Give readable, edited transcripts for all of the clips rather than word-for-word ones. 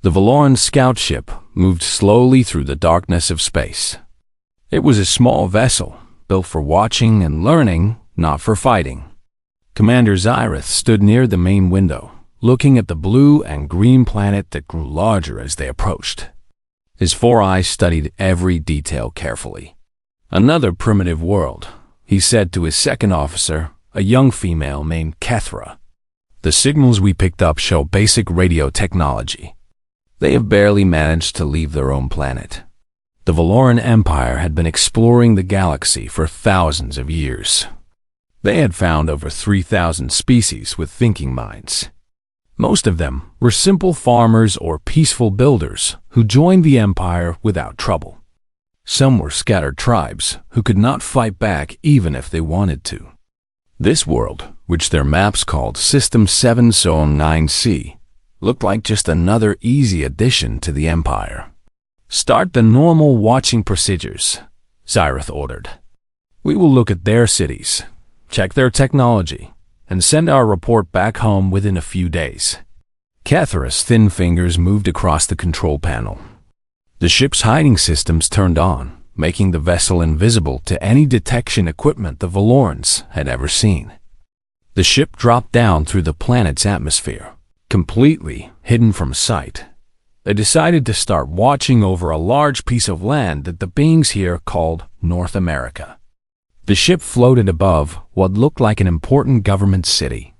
The Valoran scout ship moved slowly through the darkness of space. It was a small vessel, built for watching and learning, not for fighting. Commander Xyrith stood near the main window, looking at the blue and green planet that grew larger as they approached. His four eyes studied every detail carefully. "Another primitive world," he said to his second officer, a young female named Kethra. "The signals we picked up show basic radio technology. They have barely managed to leave their own planet." The Valoran Empire had been exploring the galaxy for thousands of years. They had found over 3,000 species with thinking minds. Most of them were simple farmers or peaceful builders who joined the empire without trouble. Some were scattered tribes who could not fight back even if they wanted to. This world, which their maps called System 7 Zone 9C, looked like just another easy addition to the empire. "Start the normal watching procedures," Xyrith ordered. "We will look at their cities, check their technology, and send our report back home within a few days." Kethra's thin fingers moved across the control panel. The ship's hiding systems turned on, making the vessel invisible to any detection equipment the Valorans had ever seen. The ship dropped down through the planet's atmosphere, completely hidden from sight. They decided to start watching over a large piece of land that the beings here called North America. The ship floated above what looked like an important government city.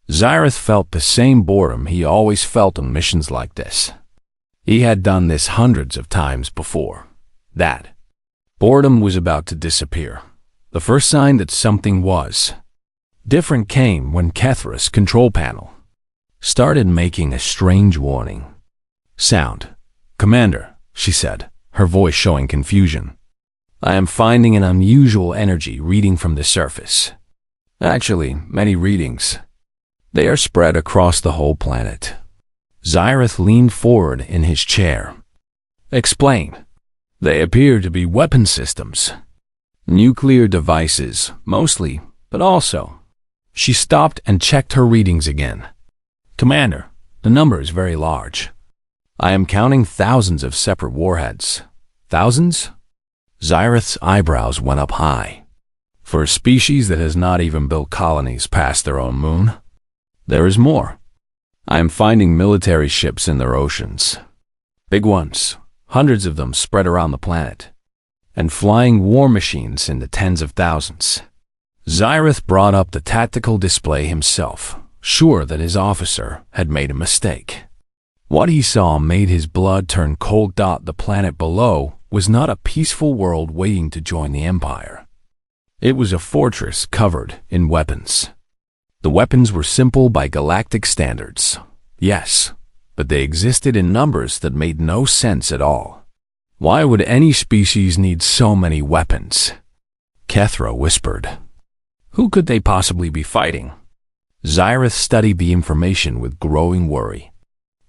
Xyrith felt the same boredom he always felt on missions like this. He had done this hundreds of times before. That boredom was about to disappear. The first sign that something was different came when Kethra's control panel started making a strange warning sound. "Commander," she said, her voice showing confusion. "I am finding an unusual energy reading from the surface. Actually, many readings. They are spread across the whole planet." Xyrith leaned forward in his chair. "Explain." "They appear to be weapon systems. Nuclear devices, mostly, but also." She stopped and checked her readings again. "Commander, the number is very large. I am counting thousands of separate warheads." "Thousands?" Xyrith's eyebrows went up high. "For a species that has not even built colonies past their own moon, there is more. I am finding military ships in their oceans. Big ones, hundreds of them spread around the planet, and flying war machines in the tens of thousands." Xyrith brought up the tactical display himself, sure that his officer had made a mistake. What he saw made his blood turn cold. The planet below was not a peaceful world waiting to join the Empire. It was a fortress covered in weapons. The weapons were simple by galactic standards, yes, but they existed in numbers that made no sense at all. Why would any species need so many weapons? Kethra whispered. Who could they possibly be fighting? Xyrith studied the information with growing worry.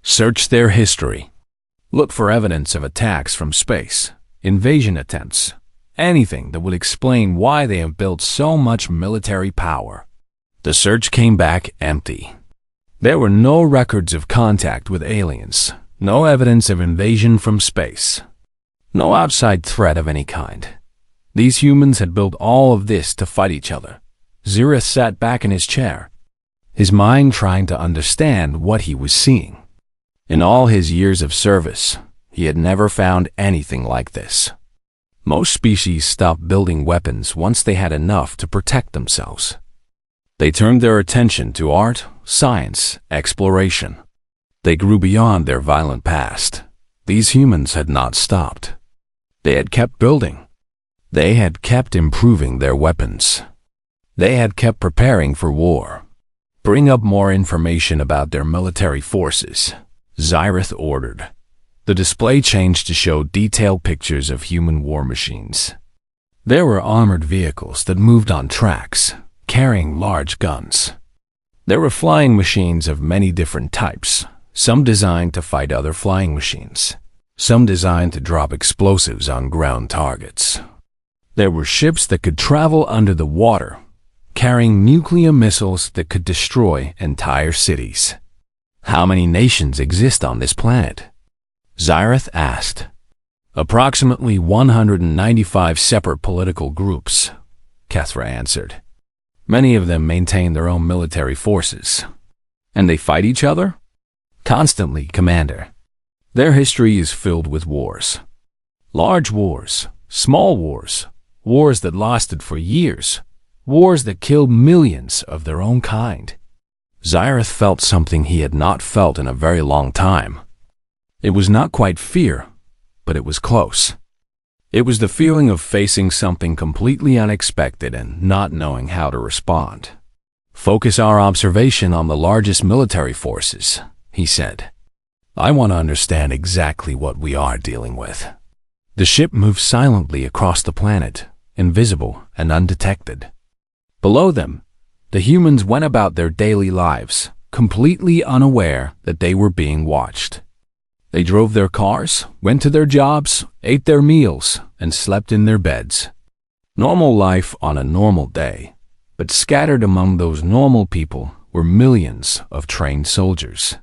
Search their history. Look for evidence of attacks from space, invasion attempts, anything that would explain why they have built so much military power. The search came back empty. There were no records of contact with aliens, no evidence of invasion from space, no outside threat of any kind. These humans had built all of this to fight each other. Xyrith sat back in his chair, his mind trying to understand what he was seeing. In all his years of service, he had never found anything like this. Most species stopped building weapons once they had enough to protect themselves. They turned their attention to art, science, exploration. They grew beyond their violent past. These humans had not stopped. They had kept building. They had kept improving their weapons. They had kept preparing for war. Bring up more information about their military forces, Xyrith ordered. The display changed to show detailed pictures of human war machines. There were armored vehicles that moved on tracks, carrying large guns. There were flying machines of many different types, some designed to fight other flying machines, some designed to drop explosives on ground targets. There were ships that could travel under the water, carrying nuclear missiles that could destroy entire cities. How many nations exist on this planet? Zyrith asked. Approximately 195 separate political groups, Kethra answered. Many of them maintain their own military forces. And they fight each other? Constantly, Commander. Their history is filled with wars. Large wars, small wars, wars that lasted for years, wars that killed millions of their own kind. Zyrith felt something he had not felt in a very long time. It was not quite fear, but it was close. It was the feeling of facing something completely unexpected and not knowing how to respond. Focus our observation on the largest military forces, he said. I want to understand exactly what we are dealing with. The ship moved silently across the planet, invisible and undetected. Below them, the humans went about their daily lives, completely unaware that they were being watched. They drove their cars, went to their jobs, ate their meals, and slept in their beds. Normal life on a normal day, but scattered among those normal people were millions of trained soldiers.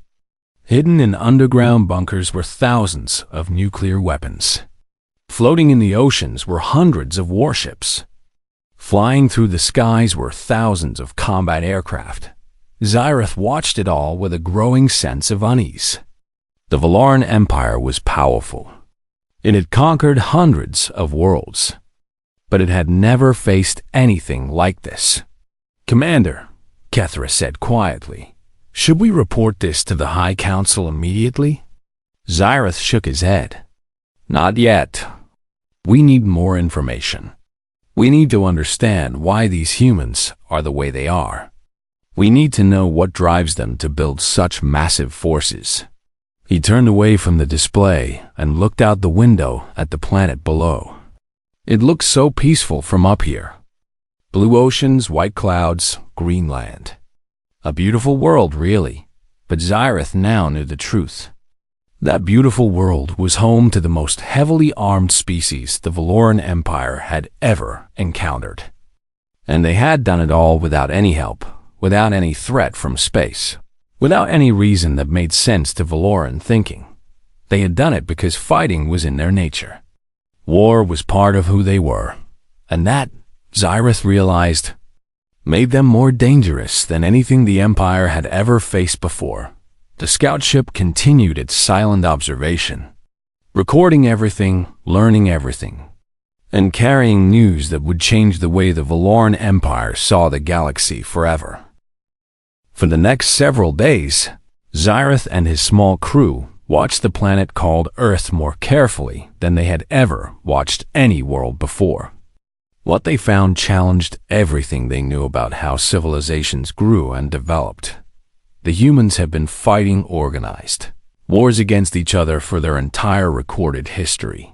Hidden in underground bunkers were thousands of nuclear weapons. Floating in the oceans were hundreds of warships. Flying through the skies were thousands of combat aircraft. Zyrith watched it all with a growing sense of unease. The Valoran Empire was powerful. It had conquered hundreds of worlds, but it had never faced anything like this. Commander, Kethra said quietly, should we report this to the High Council immediately? Zyrith shook his head. Not yet. We need more information. We need to understand why these humans are the way they are. We need to know what drives them to build such massive forces. He turned away from the display and looked out the window at the planet below. It looked so peaceful from up here. Blue oceans, white clouds, green land. A beautiful world, really, but Zyrith now knew the truth. That beautiful world was home to the most heavily armed species the Valoran Empire had ever encountered. And they had done it all without any help, without any threat from space. Without any reason that made sense to Valoran thinking. They had done it because fighting was in their nature. War was part of who they were, and that, Zyrith realized, made them more dangerous than anything the Empire had ever faced before. The scout ship continued its silent observation, recording everything, learning everything, and carrying news that would change the way the Valoran Empire saw the galaxy forever. For the next several days, Zyrith and his small crew watched the planet called Earth more carefully than they had ever watched any world before. What they found challenged everything they knew about how civilizations grew and developed. The humans have been fighting organized wars against each other for their entire recorded history.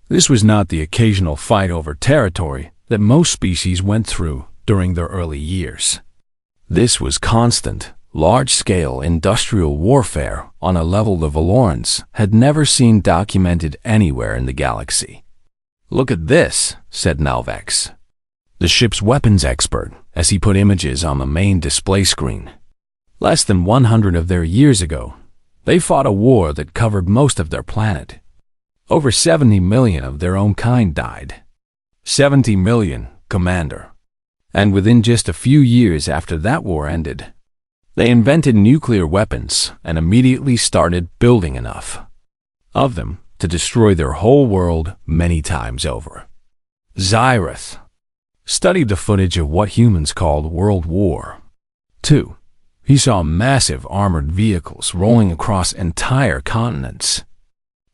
This was not the occasional fight over territory that most species went through during their early years. This was constant, large-scale industrial warfare on a level the Valorans had never seen documented anywhere in the galaxy. Look at this, said Nalvex, the ship's weapons expert, as he put images on the main display screen. Less than 100 of their years ago, they fought a war that covered most of their planet. Over 70 million of their own kind died. 70 million, Commander. And within just a few years after that war ended, they invented nuclear weapons and immediately started building enough of them to destroy their whole world many times over. Zyrith studied the footage of what humans called World War II. He saw massive armored vehicles rolling across entire continents.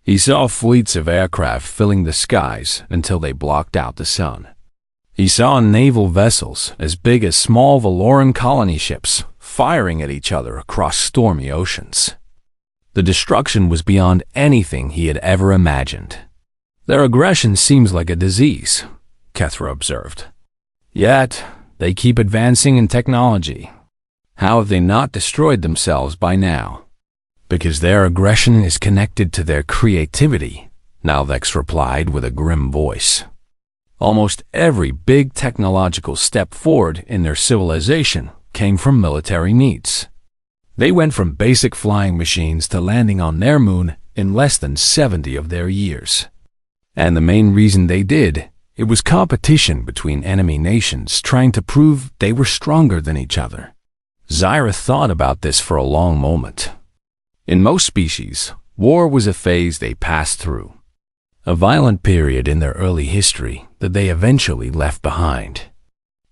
He saw fleets of aircraft filling the skies until they blocked out the sun. He saw naval vessels as big as small Valoran colony ships firing at each other across stormy oceans. The destruction was beyond anything he had ever imagined. Their aggression seems like a disease, Kethra observed. Yet, they keep advancing in technology. How have they not destroyed themselves by now? Because their aggression is connected to their creativity, Nalvex replied with a grim voice. Almost every big technological step forward in their civilization came from military needs. They went from basic flying machines to landing on their moon in less than 70 of their years. And the main reason they did, it was competition between enemy nations trying to prove they were stronger than each other. Xyrath thought about this for a long moment. In most species, war was a phase they passed through, a violent period in their early history that they eventually left behind.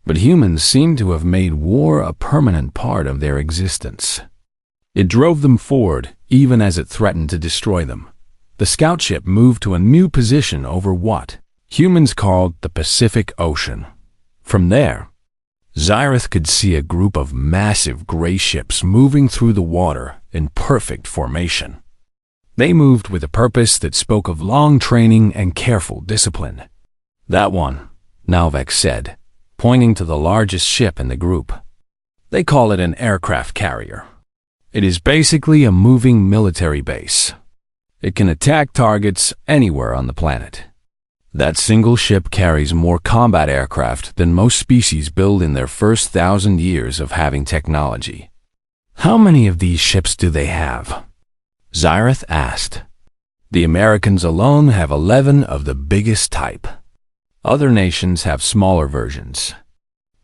But humans seem to have made war a permanent part of their existence. It drove them forward, even as it threatened to destroy them. The scout ship moved to a new position over what humans called the Pacific Ocean. From there, Xyrath could see a group of massive gray ships moving through the water in perfect formation. They moved with a purpose that spoke of long training and careful discipline. "That one," Nalvex said, pointing to the largest ship in the group. "They call it an aircraft carrier. It is basically a moving military base. It can attack targets anywhere on the planet. That single ship carries more combat aircraft than most species build in their first 1,000 years of having technology." "How many of these ships do they have?" Xyrath asked. "The Americans alone have 11 of the biggest type. Other nations have smaller versions.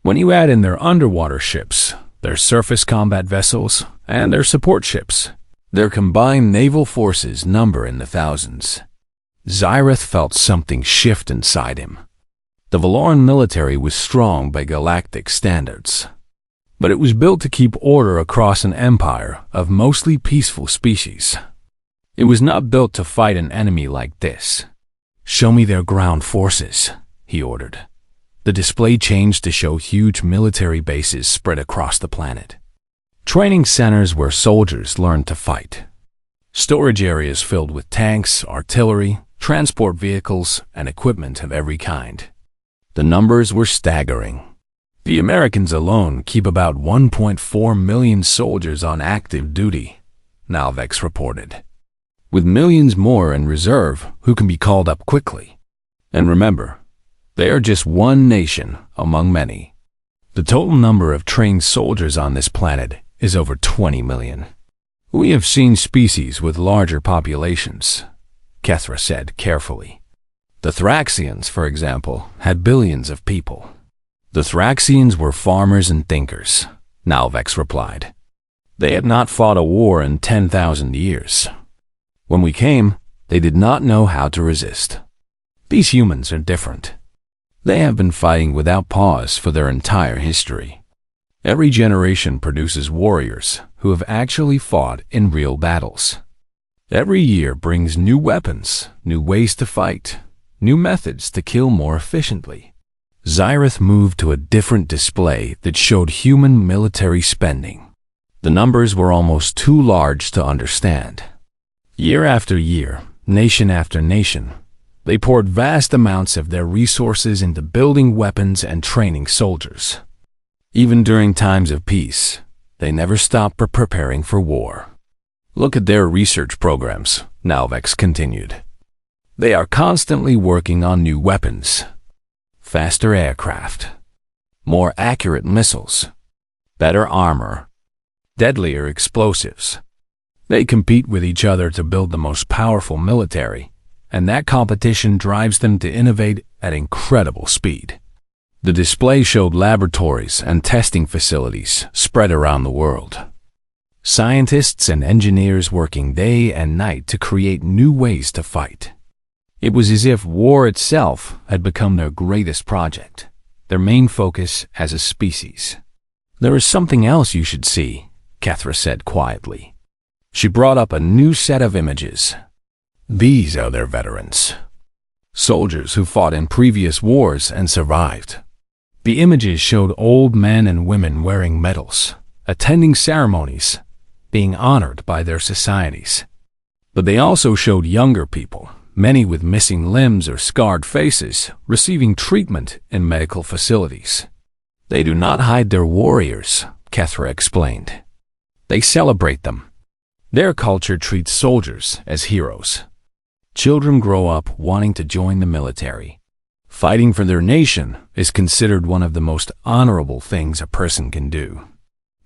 When you add in their underwater ships, their surface combat vessels, and their support ships, their combined naval forces number in the thousands." Xyrath felt something shift inside him. The Valoran military was strong by galactic standards, but it was built to keep order across an empire of mostly peaceful species. It was not built to fight an enemy like this. "Show me their ground forces," he ordered. The display changed to show huge military bases spread across the planet. Training centers where soldiers learned to fight. Storage areas filled with tanks, artillery, transport vehicles, and equipment of every kind. The numbers were staggering. The Americans alone keep about 1.4 million soldiers on active duty, Nalvex reported, with millions more in reserve who can be called up quickly. And remember, they are just one nation among many. The total number of trained soldiers on this planet is over 20 million. "We have seen species with larger populations," Kethra said carefully. "The Thraxians, for example, had billions of people." "The Thraxians were farmers and thinkers," Nalvex replied. "They had not fought a war in 10,000 years. When we came, they did not know how to resist. These humans are different. They have been fighting without pause for their entire history. Every generation produces warriors who have actually fought in real battles. Every year brings new weapons, new ways to fight, new methods to kill more efficiently." Xyrath moved to a different display that showed human military spending. The numbers were almost too large to understand. Year after year, nation after nation, they poured vast amounts of their resources into building weapons and training soldiers. Even during times of peace, they never stopped preparing for war. "Look at their research programs," Nalvex continued. "They are constantly working on new weapons, faster aircraft, more accurate missiles, better armor, deadlier explosives. They compete with each other to build the most powerful military, and that competition drives them to innovate at incredible speed." The display showed laboratories and testing facilities spread around the world. Scientists and engineers working day and night to create new ways to fight. It was as if war itself had become their greatest project, their main focus as a species. "There is something else you should see," Kethra said quietly. She brought up a new set of images. "These are their veterans. Soldiers who fought in previous wars and survived." The images showed old men and women wearing medals, attending ceremonies, being honored by their societies. But they also showed younger people, many with missing limbs or scarred faces, receiving treatment in medical facilities. "They do not hide their warriors," Kethra explained. "They celebrate them. Their culture treats soldiers as heroes. Children grow up wanting to join the military. Fighting for their nation is considered one of the most honorable things a person can do."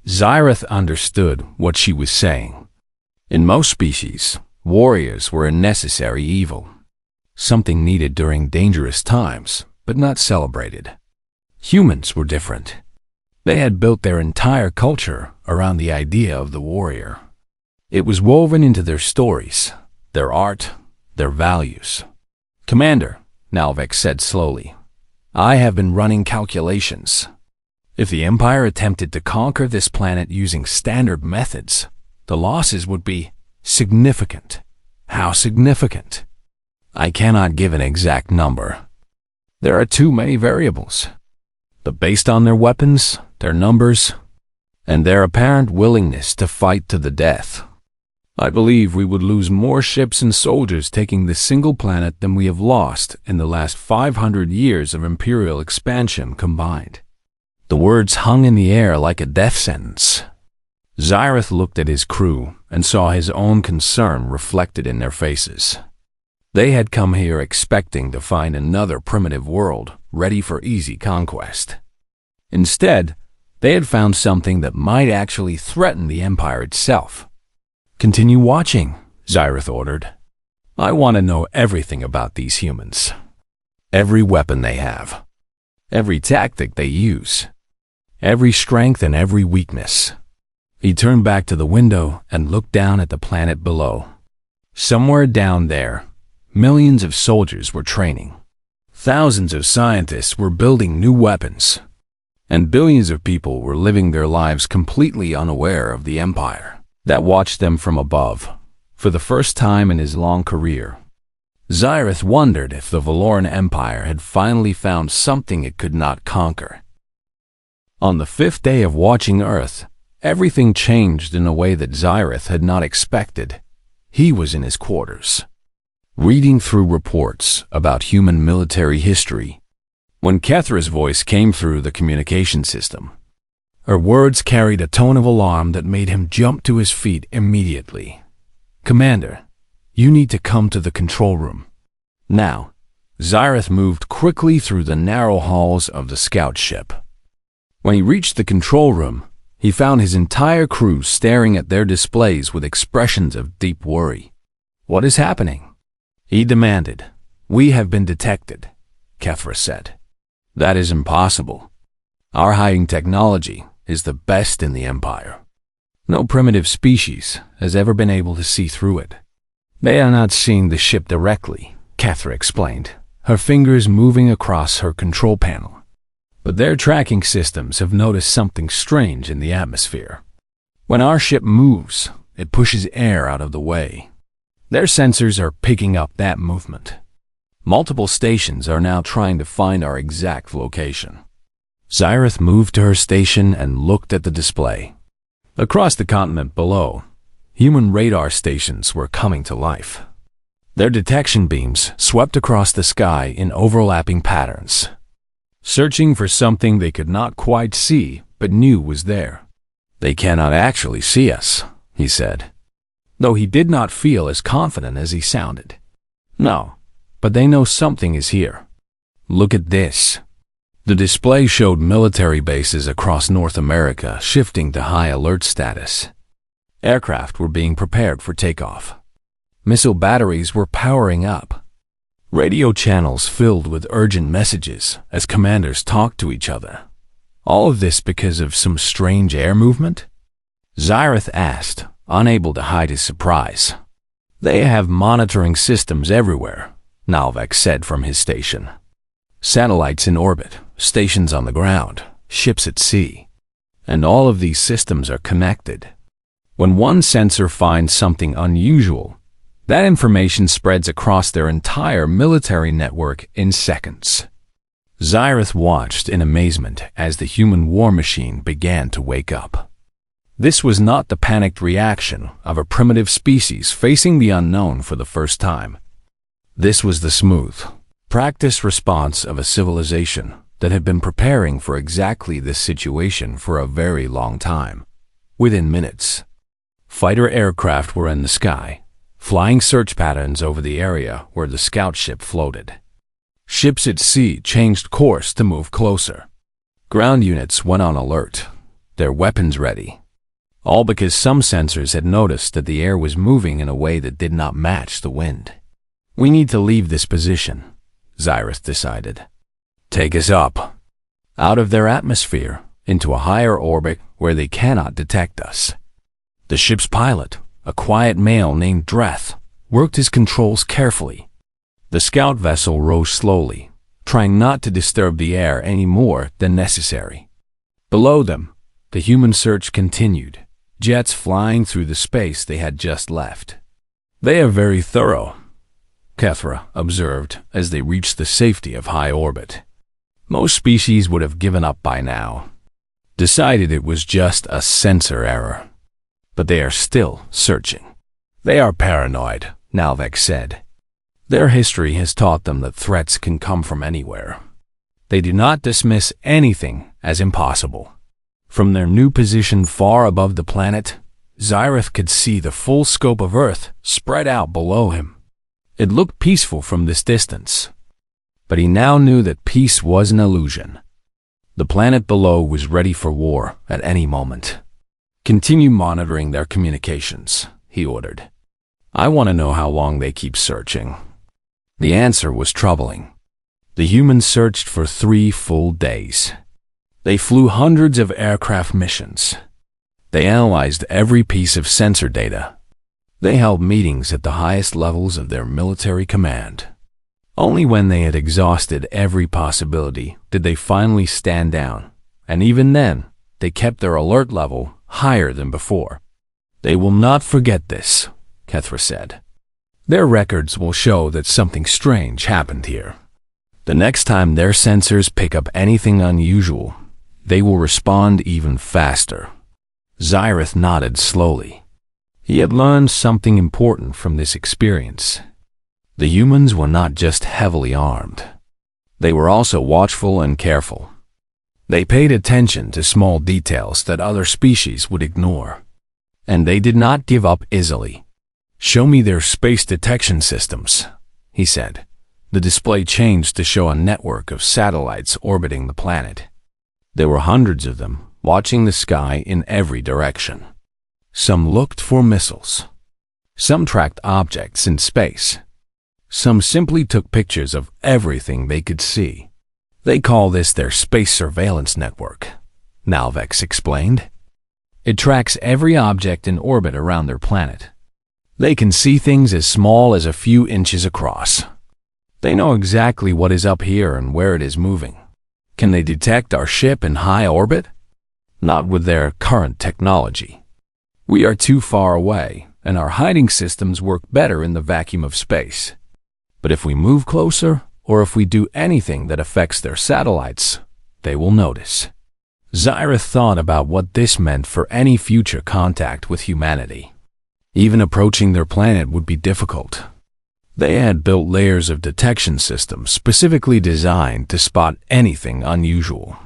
Xyrath understood what she was saying. In most species, Warriors were a necessary evil, something needed during dangerous times, but not celebrated. Humans were different. They had built their entire culture around the idea of the warrior. It was woven into their stories, their art, their values. "Commander," Nalvek said slowly, "I have been running calculations. If the Empire attempted to conquer this planet using standard methods, the losses would be significant." "How significant?" "I cannot give an exact number. There are too many variables. But based on their weapons, their numbers, and their apparent willingness to fight to the death, I believe we would lose more ships and soldiers taking this single planet than we have lost in the last 500 years of Imperial expansion combined." The words hung in the air like a death sentence. Xyrath looked at his crew and saw his own concern reflected in their faces. They had come here expecting to find another primitive world ready for easy conquest. Instead, they had found something that might actually threaten the Empire itself. "Continue watching," Xyrath ordered. "I want to know everything about these humans. Every weapon they have. Every tactic they use. Every strength and every weakness." He turned back to the window and looked down at the planet below. Somewhere down there, millions of soldiers were training. Thousands of scientists were building new weapons. And billions of people were living their lives completely unaware of the Empire that watched them from above, for the first time in his long career. Xyrath wondered if the Valoran Empire had finally found something it could not conquer. On the 5th day of watching Earth, everything changed in a way that Xyrath had not expected. He was in his quarters, reading through reports about human military history, when Kethra's voice came through the communication system. Her words carried a tone of alarm that made him jump to his feet immediately. "Commander, you need to come to the control room now." Xyrath moved quickly through the narrow halls of the scout ship. When he reached the control room, he found his entire crew staring at their displays with expressions of deep worry. "What is happening?" he demanded. "We have been detected," Kethra said. "That is impossible. Our hiding technology is the best in the Empire. No primitive species has ever been able to see through it." "They are not seeing the ship directly," Kethra explained, her fingers moving across her control panel. "But their tracking systems have noticed something strange in the atmosphere. When our ship moves, it pushes air out of the way. Their sensors are picking up that movement. Multiple stations are now trying to find our exact location." Xyrath moved to her station and looked at the display. Across the continent below, human radar stations were coming to life. Their detection beams swept across the sky in overlapping patterns, searching for something they could not quite see but knew was there. "They cannot actually see us," he said, though he did not feel as confident as he sounded. "No, but they know something is here. Look at this." The display showed military bases across North America shifting to high alert status. Aircraft were being prepared for takeoff. Missile batteries were powering up. Radio channels filled with urgent messages as commanders talked to each other. All of this because of some strange air movement? Xyrath asked, unable to hide his surprise. "They have monitoring systems everywhere," Nalvek said from his station. "Satellites in orbit, stations on the ground, ships at sea. And all of these systems are connected. When one sensor finds something unusual, that information spreads across their entire military network in seconds." Xyrath watched in amazement as the human war machine began to wake up. This was not the panicked reaction of a primitive species facing the unknown for the first time. This was the smooth, practiced response of a civilization that had been preparing for exactly this situation for a very long time. Within minutes, fighter aircraft were in the sky, flying search patterns over the area where the scout ship floated. Ships at sea changed course to move closer. Ground units went on alert, their weapons ready. all because some sensors had noticed that the air was moving in a way that did not match the wind. "We need to leave this position," Xyrith decided. "Take us up, out of their atmosphere, into a higher orbit where they cannot detect us." The ship's pilot, a quiet male named Dreth, worked his controls carefully. The scout vessel rose slowly, trying not to disturb the air any more than necessary. Below them, the human search continued, jets flying through the space they had just left. "They are very thorough," Kethra observed as they reached the safety of high orbit. "Most species would have given up by now, decided it was just a sensor error. But they are still searching." "They are paranoid," Nalvek said. "Their history has taught them that threats can come from anywhere. They do not dismiss anything as impossible." From their new position far above the planet, Xyrith could see the full scope of Earth spread out below him. It looked peaceful from this distance, but he now knew that peace was an illusion. The planet below was ready for war at any moment. "Continue monitoring their communications," he ordered. "I want to know how long they keep searching." The answer was troubling. The humans searched for 3 full days. They flew hundreds of aircraft missions. They analyzed every piece of sensor data. They held meetings at the highest levels of their military command. Only when they had exhausted every possibility did they finally stand down, and even then, they kept their alert level higher than before. "They will not forget this," Kethra said. "Their records will show that something strange happened here. The next time their sensors pick up anything unusual, they will respond even faster." Xyrith nodded slowly. He had learned something important from this experience. The humans were not just heavily armed. They were also watchful and careful. They paid attention to small details that other species would ignore. And they did not give up easily. "Show me their space detection systems," he said. The display changed to show a network of satellites orbiting the planet. There were hundreds of them, watching the sky in every direction. Some looked for missiles. Some tracked objects in space. Some simply took pictures of everything they could see. "They call this their space surveillance network," Nalvex explained. "It tracks every object in orbit around their planet. They can see things as small as a few inches across. They know exactly what is up here and where it is moving." "Can they detect our ship in high orbit?" "Not with their current technology. We are too far away, and our hiding systems work better in the vacuum of space. But if we move closer, or if we do anything that affects their satellites, they will notice." Xyrith thought about what this meant for any future contact with humanity. Even approaching their planet would be difficult. They had built layers of detection systems specifically designed to spot anything unusual.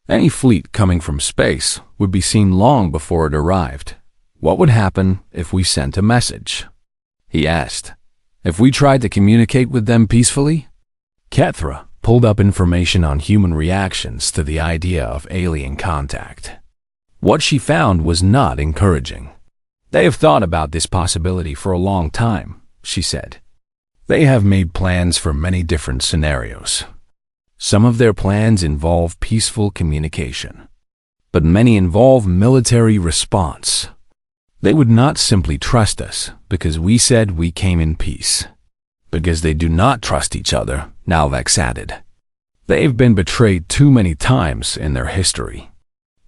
Any fleet coming from space would be seen long before it arrived. "What would happen if we sent a message?" he asked. "If we tried to communicate with them peacefully?" Kethra pulled up information on human reactions to the idea of alien contact. What she found was not encouraging. "They have thought about this possibility for a long time," she said. "They have made plans for many different scenarios. Some of their plans involve peaceful communication, but many involve military response. They would not simply trust us because we said we came in peace. Because they do not trust each other," Nalvex added. "They've been betrayed too many times in their history.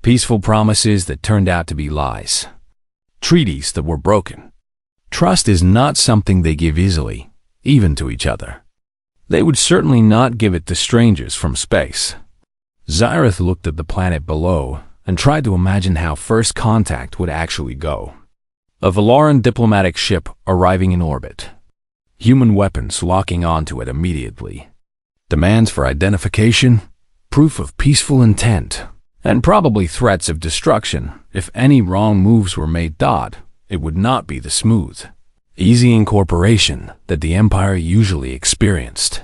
Peaceful promises that turned out to be lies. Treaties that were broken. Trust is not something they give easily, even to each other. They would certainly not give it to strangers from space." Xyrith looked at the planet below and tried to imagine how first contact would actually go. A Valaran diplomatic ship arriving in orbit. Human weapons locking onto it immediately. Demands for identification, proof of peaceful intent, and probably threats of destruction if any wrong moves were made. It would not be the smooth, easy incorporation that the Empire usually experienced.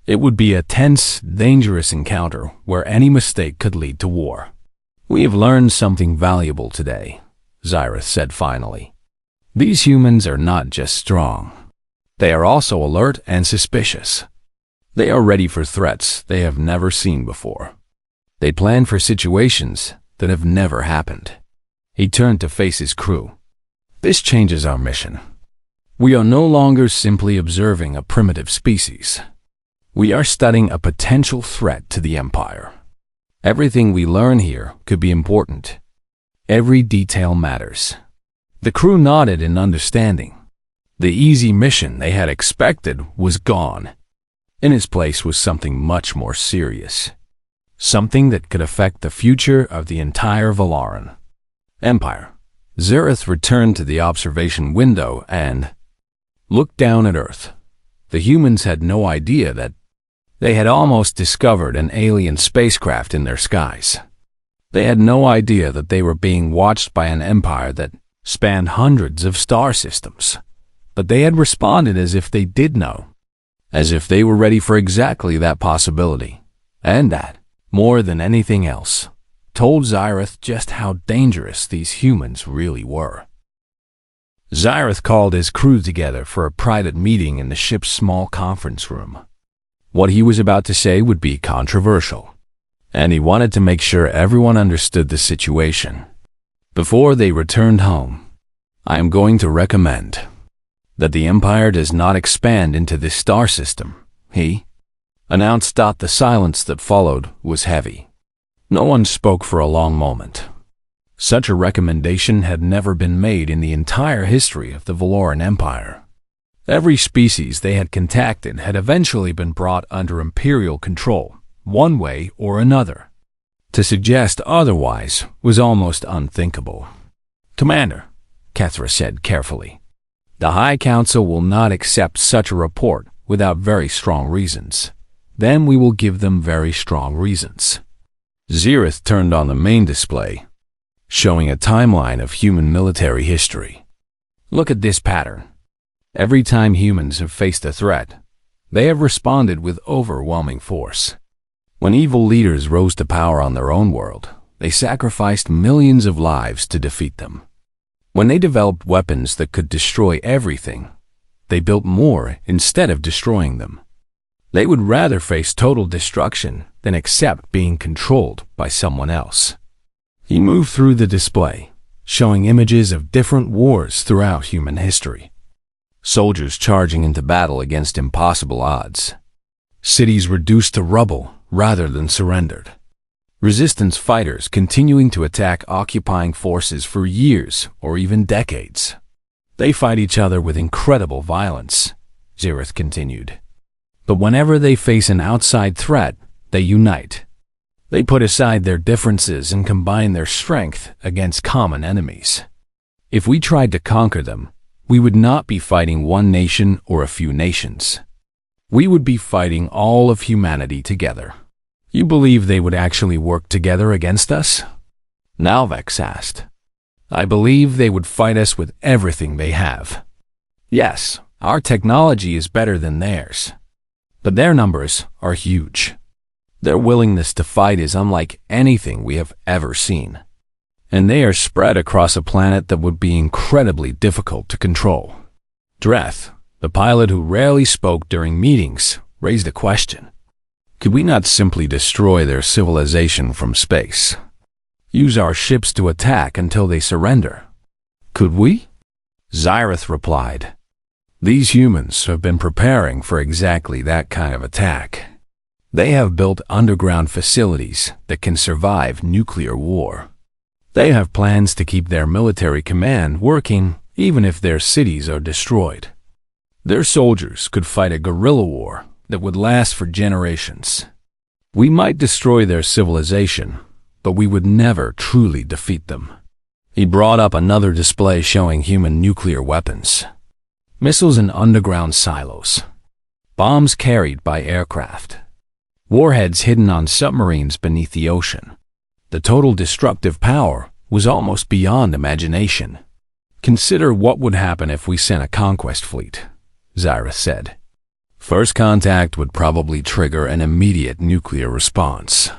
It would be a tense, dangerous encounter where any mistake could lead to war. "We have learned something valuable today," Zyrith said finally. These humans are not just strong. They are also alert and suspicious. They are ready for threats they have never seen before. They plan for situations that have never happened. He turned to face his crew. This changes our mission. We are no longer simply observing a primitive species. We are studying a potential threat to the Empire. Everything we learn here could be important. Every detail matters. The crew nodded in understanding. The easy mission they had expected was gone. In its place was something much more serious. Something that could affect the future of the entire Valaran Empire. Zyrith returned to the observation window and looked down at Earth. The humans had no idea that they had almost discovered an alien spacecraft in their skies. They had no idea that they were being watched by an empire that spanned hundreds of star systems. But they had responded as if they did know, as if they were ready for exactly that possibility. And that, more than anything else, told Zyrith just how dangerous these humans really were. Zyrith called his crew together for a private meeting in the ship's small conference room. What he was about to say would be controversial, and he wanted to make sure everyone understood the situation. Before they returned home, I am going to recommend that the Empire does not expand into this star system, he announced. The silence that followed was heavy. No one spoke for a long moment. Such a recommendation had never been made in the entire history of the Valaran Empire. Every species they had contacted had eventually been brought under Imperial control, one way or another. To suggest otherwise was almost unthinkable. Commander, Kethra said carefully, the High Council will not accept such a report without very strong reasons. Then we will give them very strong reasons. Zyrith turned on the main display, showing a timeline of human military history. Look at this pattern. Every time humans have faced a threat, they have responded with overwhelming force. When evil leaders rose to power on their own world, they sacrificed millions of lives to defeat them. When they developed weapons that could destroy everything, they built more instead of destroying them. They would rather face total destruction than accept being controlled by someone else. He moved through the display, showing images of different wars throughout human history. Soldiers charging into battle against impossible odds. Cities reduced to rubble rather than surrendered. Resistance fighters continuing to attack occupying forces for years or even decades. They fight each other with incredible violence, Zyrith continued. But whenever they face an outside threat, they unite. They put aside their differences and combine their strength against common enemies. If we tried to conquer them, we would not be fighting one nation or a few nations. We would be fighting all of humanity together. You believe they would actually work together against us? Nalvex asked. I believe they would fight us with everything they have. Yes, our technology is better than theirs. But their numbers are huge. Their willingness to fight is unlike anything we have ever seen. And they are spread across a planet that would be incredibly difficult to control. Dreth, the pilot who rarely spoke during meetings, raised a question. Could we not simply destroy their civilization from space? Use our ships to attack until they surrender? Could we? Zyrith replied. These humans have been preparing for exactly that kind of attack. They have built underground facilities that can survive nuclear war. They have plans to keep their military command working even if their cities are destroyed. Their soldiers could fight a guerrilla war that would last for generations. We might destroy their civilization, but we would never truly defeat them. He brought up another display showing human nuclear weapons. Missiles in underground silos. Bombs carried by aircraft. Warheads hidden on submarines beneath the ocean. The total destructive power was almost beyond imagination. Consider what would happen if we sent a conquest fleet, Zyrith said. First contact would probably trigger an immediate nuclear response.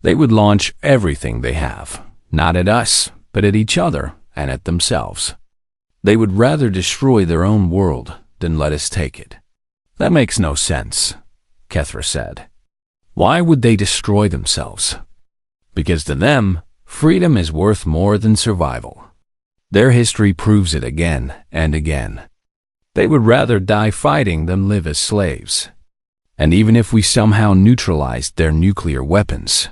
They would launch everything they have, not at us, but at each other and at themselves. They would rather destroy their own world than let us take it. That makes no sense, Kethra said. Why would they destroy themselves? Because to them, freedom is worth more than survival. Their history proves it again and again. They would rather die fighting than live as slaves. And even if we somehow neutralized their nuclear weapons,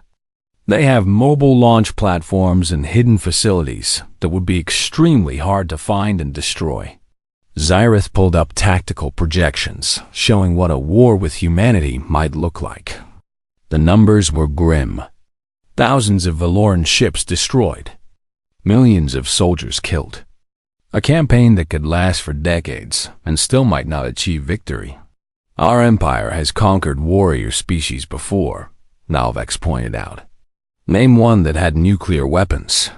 they have mobile launch platforms and hidden facilities that would be extremely hard to find and destroy. Xyrith pulled up tactical projections showing what a war with humanity might look like. The numbers were grim. Thousands of Valoran ships destroyed. Millions of soldiers killed. A campaign that could last for decades and still might not achieve victory. Our empire has conquered warrior species before, Nalvex pointed out. Name one that had nuclear weapons,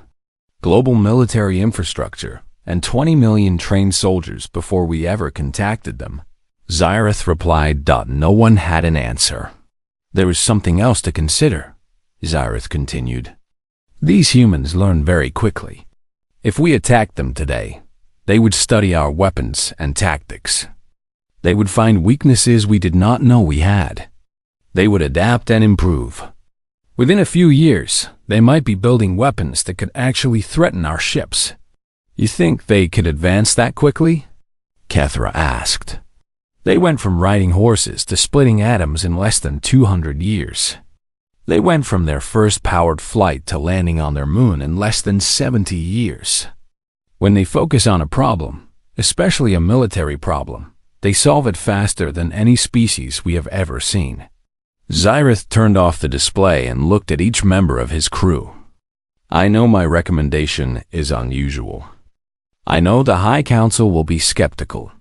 global military infrastructure, and 20 million trained soldiers before we ever contacted them. Xyrith replied. No one had an answer. There was something else to consider, Xyrith continued. These humans learn very quickly. If we attacked them today, they would study our weapons and tactics. They would find weaknesses we did not know we had. They would adapt and improve. Within a few years, they might be building weapons that could actually threaten our ships. You think they could advance that quickly? Kethra asked. They went from riding horses to splitting atoms in less than 200 years. They went from their first powered flight to landing on their moon in less than 70 years. When they focus on a problem, especially a military problem, they solve it faster than any species we have ever seen. Xyrith turned off the display and looked at each member of his crew. I know my recommendation is unusual. I know the High Council will be skeptical,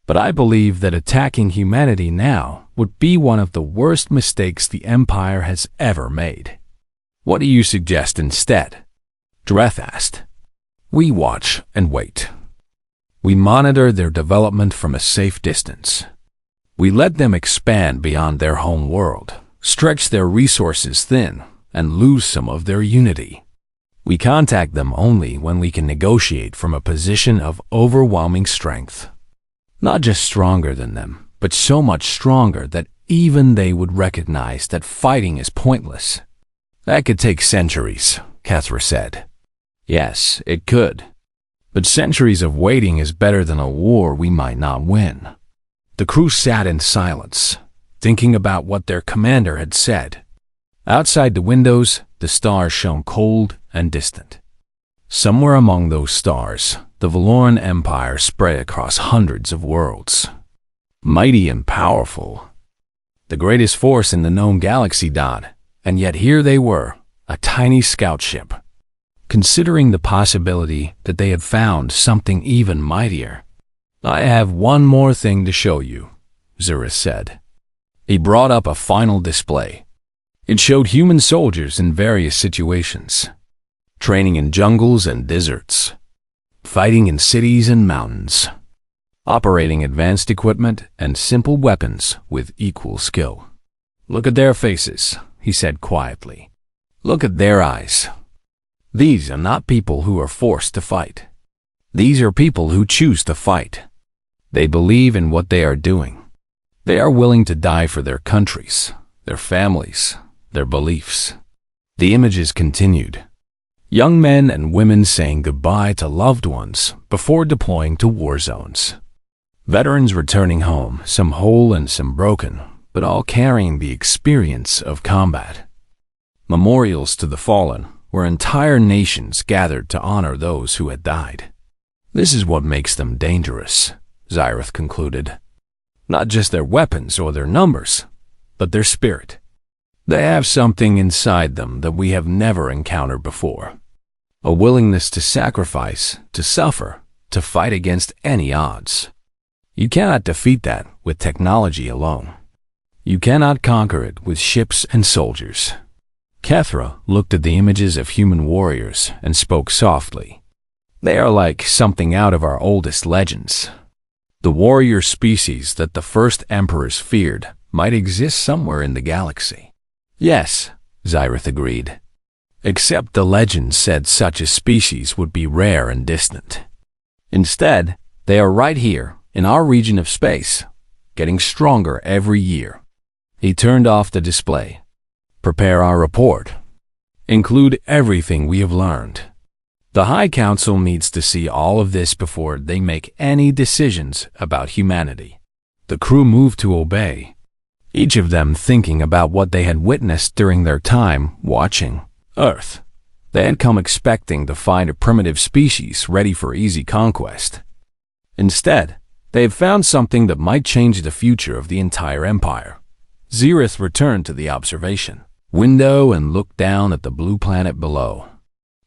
but I believe that attacking humanity now would be one of the worst mistakes the Empire has ever made. What do you suggest instead? Dreth asked. We watch and wait. We monitor their development from a safe distance. We let them expand beyond their home world, stretch their resources thin, and lose some of their unity. We contact them only when we can negotiate from a position of overwhelming strength. Not just stronger than them, but so much stronger that even they would recognize that fighting is pointless. That could take centuries, Kethra said. Yes, it could. But centuries of waiting is better than a war we might not win. The crew sat in silence, thinking about what their commander had said. Outside the windows, the stars shone cold and distant. Somewhere among those stars, the Valoran Empire spread across hundreds of worlds. Mighty and powerful. The greatest force in the known galaxy, and yet here they were, a tiny scout ship. Considering the possibility that they had found something even mightier. I have one more thing to show you, Xyrith said. He brought up a final display. It showed human soldiers in various situations. Training in jungles and deserts. Fighting in cities and mountains. Operating advanced equipment and simple weapons with equal skill. Look at their faces, he said quietly. Look at their eyes. These are not people who are forced to fight. These are people who choose to fight. They believe in what they are doing. They are willing to die for their countries, their families, their beliefs. The images continued. Young men and women saying goodbye to loved ones before deploying to war zones. Veterans returning home, some whole and some broken, but all carrying the experience of combat. Memorials to the fallen, where entire nations gathered to honor those who had died. This is what makes them dangerous, Xyrith concluded. Not just their weapons or their numbers, but their spirit. They have something inside them that we have never encountered before. A willingness to sacrifice, to suffer, to fight against any odds. You cannot defeat that with technology alone. You cannot conquer it with ships and soldiers. Kethra looked at the images of human warriors and spoke softly. They are like something out of our oldest legends. The warrior species that the first emperors feared might exist somewhere in the galaxy. Yes, Xyrith agreed. except the legend said such a species would be rare and distant. Instead, they are right here, in our region of space, getting stronger every year. He turned off the display. Prepare our report. Include everything we have learned. The High Council needs to see all of this before they make any decisions about humanity. The crew moved to obey, each of them thinking about what they had witnessed during their time watching Earth. They had come expecting to find a primitive species ready for easy conquest. Instead, they had found something that might change the future of the entire empire. Xerath returned to the observation window and looked down at the blue planet below.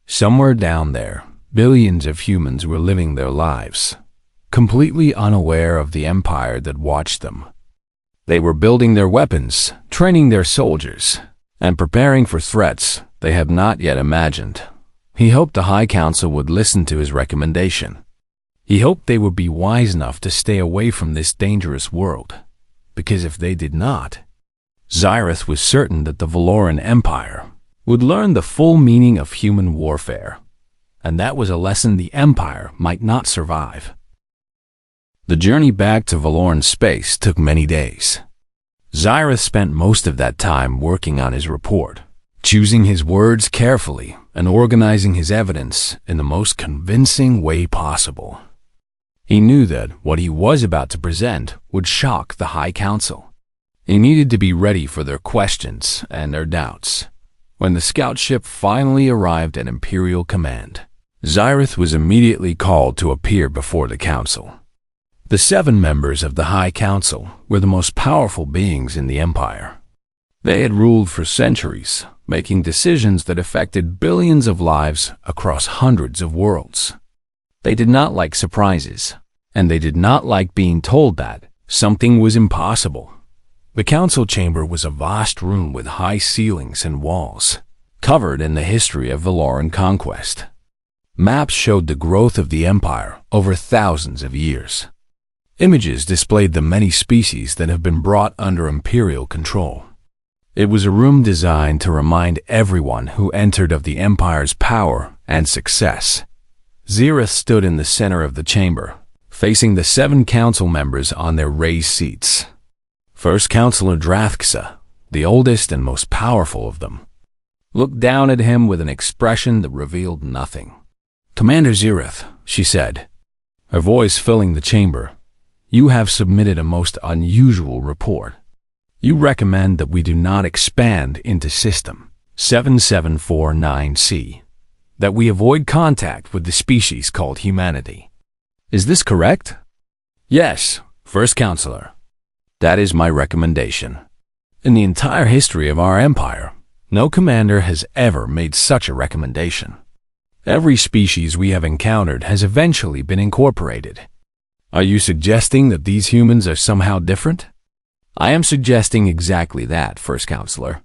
Somewhere down there, billions of humans were living their lives, completely unaware of the empire that watched them. They were building their weapons, training their soldiers, and preparing for threats they had not yet imagined. He hoped the High Council would listen to his recommendation. He hoped they would be wise enough to stay away from this dangerous world, because if they did not, Xerath was certain that the Valoran Empire would learn the full meaning of human warfare, and that was a lesson the Empire might not survive. The journey back to Valoran space took many days. Xerath spent most of that time working on his report, choosing his words carefully and organizing his evidence in the most convincing way possible. He knew that what he was about to present would shock the High Council. He needed to be ready for their questions and their doubts. When the scout ship finally arrived at Imperial Command, Xerath was immediately called to appear before the Council. The 7 members of the High Council were the most powerful beings in the Empire. They had ruled for centuries, making decisions that affected billions of lives across hundreds of worlds. They did not like surprises, and they did not like being told that something was impossible. The council chamber was a vast room with high ceilings and walls, covered in the history of Valoran conquest. Maps showed the growth of the empire over thousands of years. Images displayed the many species that have been brought under imperial control. It was a room designed to remind everyone who entered of the empire's power and success. Xerath stood in the center of the chamber, facing the 7 council members on their raised seats. First Counselor Drathxa, the oldest and most powerful of them, looked down at him with an expression that revealed nothing. "Commander Xerath," she said, her voice filling the chamber, "you have submitted a most unusual report. You recommend that we do not expand into System 7749C, that we avoid contact with the species called humanity. Is this correct?" "Yes, First Counselor. That is my recommendation. In the entire history of our empire, no commander has ever made such a recommendation. Every species we have encountered has eventually been incorporated. Are you suggesting that these humans are somehow different?" "I am suggesting exactly that, First Counselor."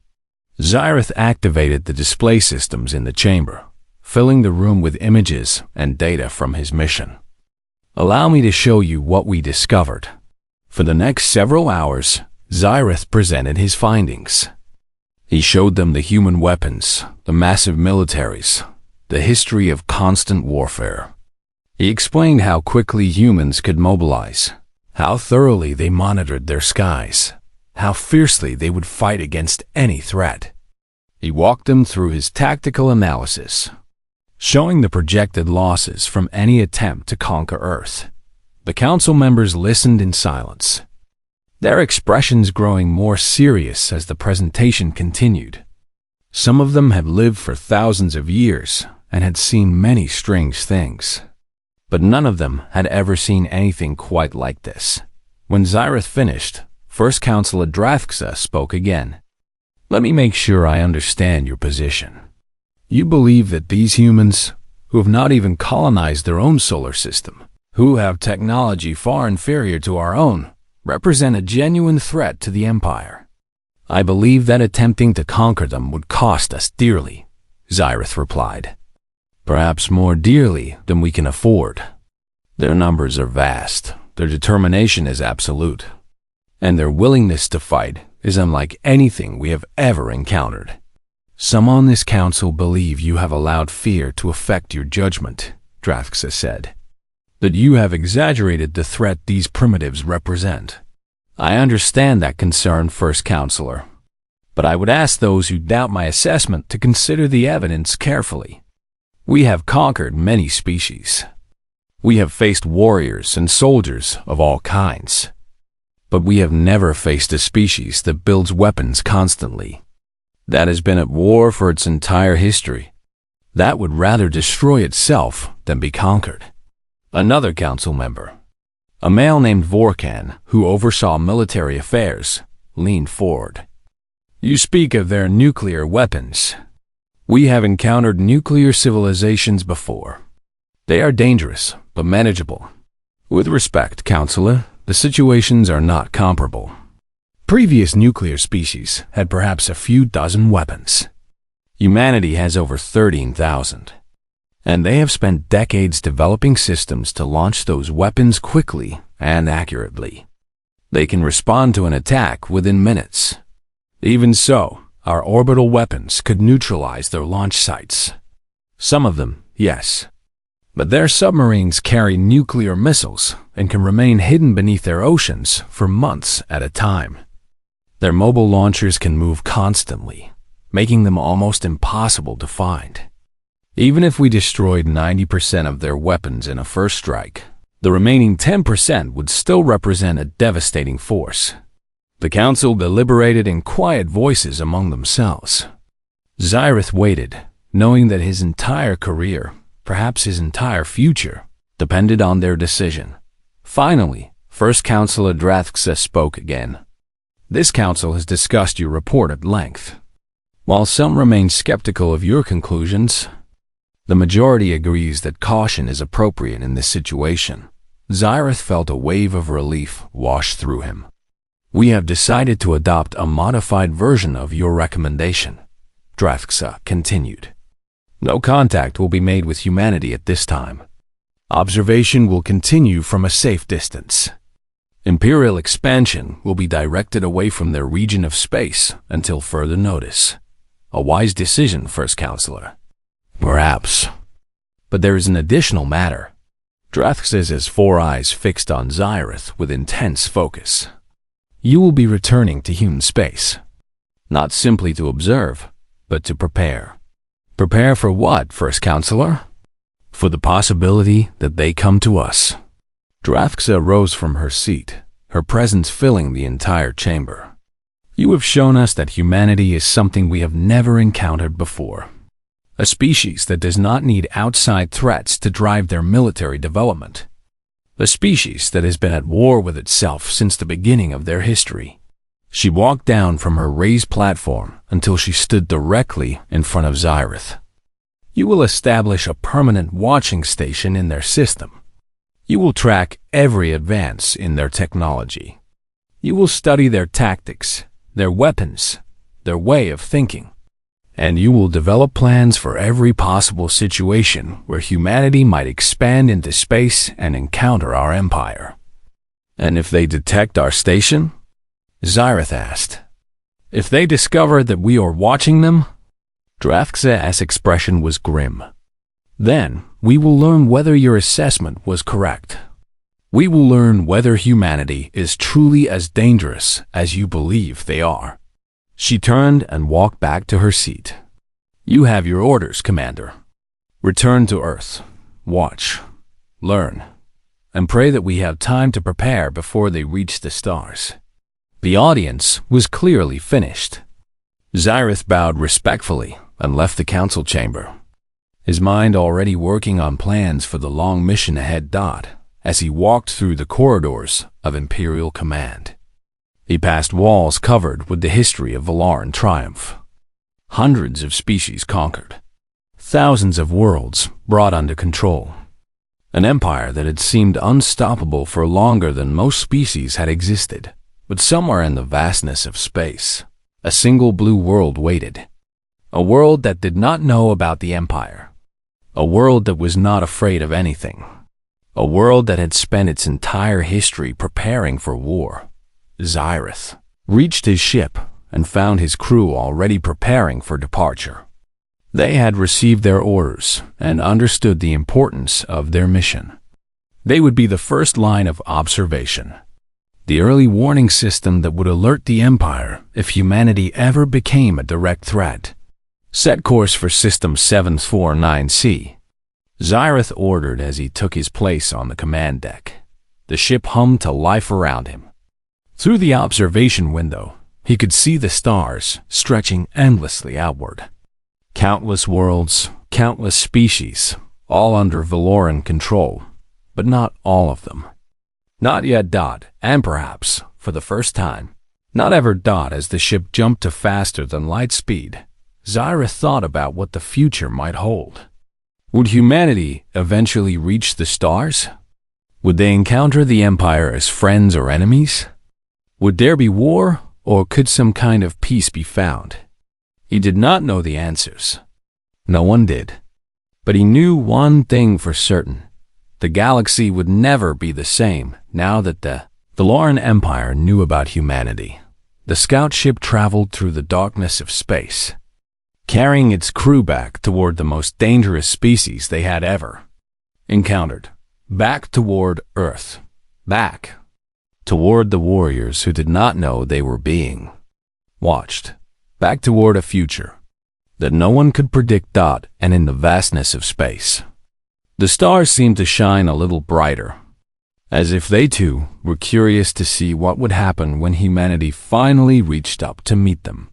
Xerath activated the display systems in the chamber, filling the room with images and data from his mission. "Allow me to show you what we discovered." For the next several hours, Xerath presented his findings. He showed them the human weapons, the massive militaries, the history of constant warfare. He explained how quickly humans could mobilize, how thoroughly they monitored their skies, how fiercely they would fight against any threat. He walked them through his tactical analysis, showing the projected losses from any attempt to conquer Earth. The council members listened in silence, their expressions growing more serious as the presentation continued. Some of them had lived for thousands of years and had seen many strange things, but none of them had ever seen anything quite like this. When Xerath finished, First Counselor Drathxa spoke again. "Let me make sure I understand your position. You believe that these humans, who have not even colonized their own solar system, who have technology far inferior to our own, represent a genuine threat to the Empire." "I believe that attempting to conquer them would cost us dearly," Xerath replied. "Perhaps more dearly than we can afford. Their numbers are vast, their determination is absolute, and their willingness to fight is unlike anything we have ever encountered. Some on this council believe you have allowed fear to affect your judgment, Draxa said. That you have exaggerated the threat these primitives represent. I understand that concern, First Counselor, but I would ask those who doubt my assessment to consider the evidence carefully. We have conquered many species. We have faced warriors and soldiers of all kinds. But we have never faced a species that builds weapons constantly, that has been at war for its entire history, that would rather destroy itself than be conquered. Another council member, a male named Vorkan, who oversaw military affairs, leaned forward. You speak of their nuclear weapons. We have encountered nuclear civilizations before. They are dangerous, but manageable. With respect, Counselor, the situations are not comparable. Previous nuclear species had perhaps a few dozen weapons. Humanity has over 13,000. And they have spent decades developing systems to launch those weapons quickly and accurately. They can respond to an attack within minutes. Even so, our orbital weapons could neutralize their launch sites. Some of them, yes. But their submarines carry nuclear missiles and can remain hidden beneath their oceans for months at a time. Their mobile launchers can move constantly, making them almost impossible to find. Even if we destroyed 90% of their weapons in a first strike, the remaining 10% would still represent a devastating force. The council deliberated in quiet voices among themselves. Xyrith waited, knowing that his entire career, perhaps his entire future, depended on their decision. Finally, First Counselor Draxa spoke again. This council has discussed your report at length. While some remain skeptical of your conclusions, the majority agrees that caution is appropriate in this situation. Xyrith felt a wave of relief wash through him. We have decided to adopt a modified version of your recommendation, Draxa continued. No contact will be made with humanity at this time. Observation will continue from a safe distance. Imperial expansion will be directed away from their region of space until further notice. A wise decision, First Counselor. Perhaps. But there is an additional matter. Drax's 4 eyes fixed on Xyrith with intense focus. You will be returning to human space. Not simply to observe, but to prepare. Prepare for what, First Counselor? For the possibility that they come to us. Draxa rose from her seat, her presence filling the entire chamber. You have shown us that humanity is something we have never encountered before. A species that does not need outside threats to drive their military development. A species that has been at war with itself since the beginning of their history. She walked down from her raised platform until she stood directly in front of Xyrith. You will establish a permanent watching station in their system. You will track every advance in their technology. You will study their tactics, their weapons, their way of thinking. And you will develop plans for every possible situation where humanity might expand into space and encounter our empire. And if they detect our station? Xyrith asked. If they discover that we are watching them? Drax's expression was grim. Then we will learn whether your assessment was correct. We will learn whether humanity is truly as dangerous as you believe they are. She turned and walked back to her seat. You have your orders, Commander. Return to Earth, watch, learn, and pray that we have time to prepare before they reach the stars. The audience was clearly finished. Xyrith bowed respectfully and left the council chamber, his mind already working on plans for the long mission ahead. As he walked through the corridors of Imperial Command. He passed walls covered with the history of Valaran triumph. Hundreds of species conquered. Thousands of worlds brought under control. An empire that had seemed unstoppable for longer than most species had existed. But somewhere in the vastness of space, a single blue world waited. A world that did not know about the empire. A world that was not afraid of anything. A world that had spent its entire history preparing for war. Xyrith reached his ship and found his crew already preparing for departure. They had received their orders and understood the importance of their mission. They would be the first line of observation, the early warning system that would alert the Empire if humanity ever became a direct threat. Set course for System 749C. Xyrath ordered as he took his place on the command deck. The ship hummed to life around him. Through the observation window, he could see the stars stretching endlessly outward. Countless worlds, countless species, all under Valoran control, but not all of them. Not yet. And perhaps, for the first time, not ever. As the ship jumped to faster than light speed, Xyrath thought about what the future might hold. Would humanity eventually reach the stars? Would they encounter the Empire as friends or enemies? Would there be war, or could some kind of peace be found? He did not know the answers. No one did. But he knew one thing for certain. The galaxy would never be the same now that the Valoran Empire knew about humanity. The scout ship traveled through the darkness of space, carrying its crew back toward the most dangerous species they had ever encountered. Back toward Earth. Back toward the warriors who did not know they were being watched. Back toward a future that no one could predict. And in the vastness of space, the stars seemed to shine a little brighter, as if they too were curious to see what would happen when humanity finally reached up to meet them.